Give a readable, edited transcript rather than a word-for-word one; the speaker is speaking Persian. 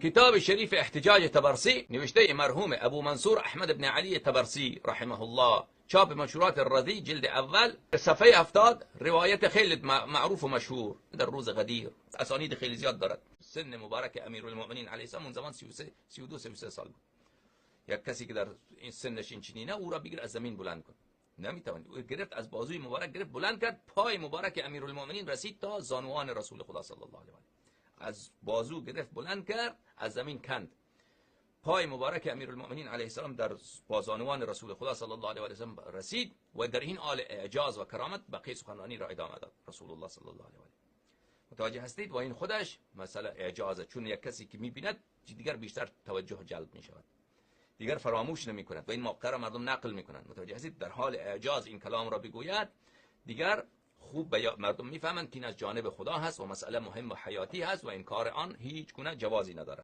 کتاب شریف احتجاج طبرسی نوشته مرحوم ابو منصور احمد بن علی طبرسی رحمه الله، چاپ منشورات الرضی جلد اول، صفحه 70. روایت خیلی معروف و مشهور در روز غدیر، اسانید خیلی زیاد دارد. سن مبارک امیرالمؤمنین علیه السلام اون زمان 32-33 سال بود. یک کسی که در این سنش این چنینه او را بگیر از زمین بلند کن، نمیتواند. او گرفت از بازوی مبارک گرفت بلند کرد، پای مبارک امیرالمؤمنین رسید تا زانوان رسول خدا صلی الله علیه و آله. از بازو گرفت بلند کرد، از زمین کند. پای مبارک امیرالمؤمنین علیه السلام در بازانوان رسول خدا صلی الله علیه و آله رسید و در این حال اعجاز و کرامت بقیه سخنرانی را ادامه داد رسول الله صلی الله علیه و آله. متوجه هستید؟ و این خودش مسئله اعجازه، چون یک کسی که میبیند دیگر بیشتر توجه جلب میشود، دیگر فراموش نمی کند و این موقع را مردم نقل میکنند. متوجه هستید؟ در حال اعجاز این کلام را بگوید، دیگر خوب مردم میفهمند که این از جانب خدا هست و مسئله مهم و حیاتی هست و انکار آن هیچ گونه جوازی ندارد.